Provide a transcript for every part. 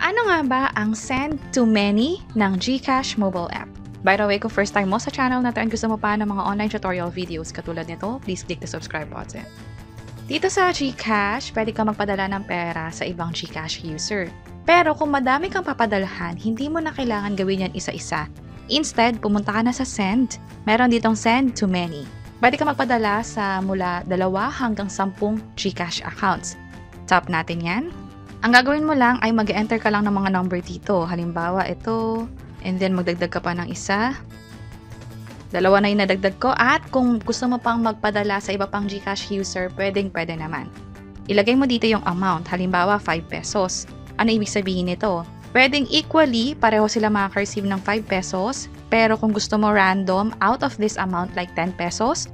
Ano nga ba ang Send to Many ng GCash mobile app? By the way, kung first time mo sa channel na to and gusto mo pa ng mga online tutorial videos katulad nito, please click the subscribe button. Dito sa GCash, pwede ka magpadala ng pera sa ibang GCash user. Pero kung madami kang papadalhan, hindi mo na kailangan gawin yan isa-isa. Instead, pumunta ka na sa Send. Meron ditong Send to Many. Pwede ka magpadala sa mula 2 hanggang 10 GCash accounts. Tap natin yan. Ang gagawin mo lang ay mag-enter ka lang ng mga number dito. Halimbawa, ito. And then, magdagdag ka pa ng isa. 2 na yung nadagdag ko. At kung gusto mo pang magpadala sa iba pang GCash user, pwede naman. Ilagay mo dito yung amount. Halimbawa, 5 pesos. Ano ibig sabihin nito? Pwedeng equally, pareho sila makaka-receive ng 5 pesos. Pero kung gusto mo random, out of this amount like 10 pesos,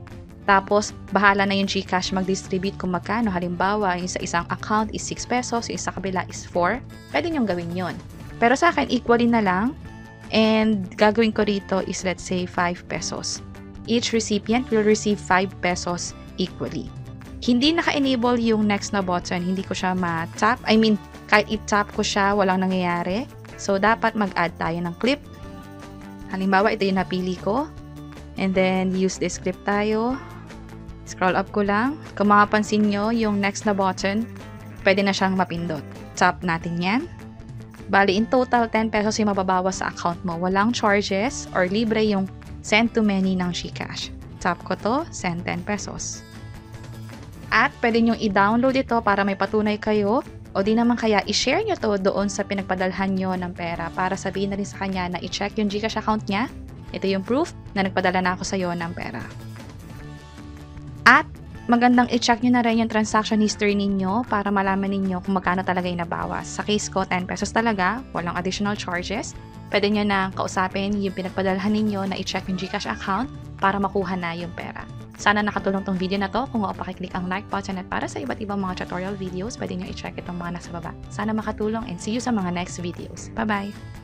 tapos, bahala na yung GCash mag-distribute kung magkano. Halimbawa, yung sa isang account is 6 pesos, yung sa kabila is 4. Pwede nyong gawin yun. Pero sa akin, equally na lang. And gagawin ko rito is let's say 5 pesos. Each recipient will receive 5 pesos equally. Hindi naka-enable yung next na button. Hindi ko siya ma-tap. I mean, kahit i-tap ko siya, walang nangyayari. So, dapat mag-add tayo ng clip. Halimbawa, ito yung napili ko. And then, use this clip tayo. Scroll up ko lang. Kung makapansin nyo, yung next na button, pwede na siyang mapindot. Tap natin yan. Bali, in total, 10 pesos yung mababawas sa account mo. Walang charges or libre yung send to many ng GCash. Tap ko to, send 10 pesos. At pwede nyo i-download ito para may patunay kayo o di naman kaya i-share nyo to doon sa pinagpadalhan nyo ng pera para sabihin na rin sa kanya na i-check yung GCash account niya. Ito yung proof na nagpadala na ako sa iyo ng pera. At magandang i-check nyo na rin yung transaction history ninyo para malaman ninyo kung magkano talaga yung nabawas. Sa case ko, 10 pesos talaga, walang additional charges. Pwede nyo na kausapin yung pinagpadalhan ninyo na i-check yung GCash account para makuha na yung pera. Sana nakatulong tong video na to. Kung pakiclick ang like button at para sa iba't ibang mga tutorial videos, pwede nyo i-check itong mga nasa baba. Sana makatulong and see you sa mga next videos. Bye-bye!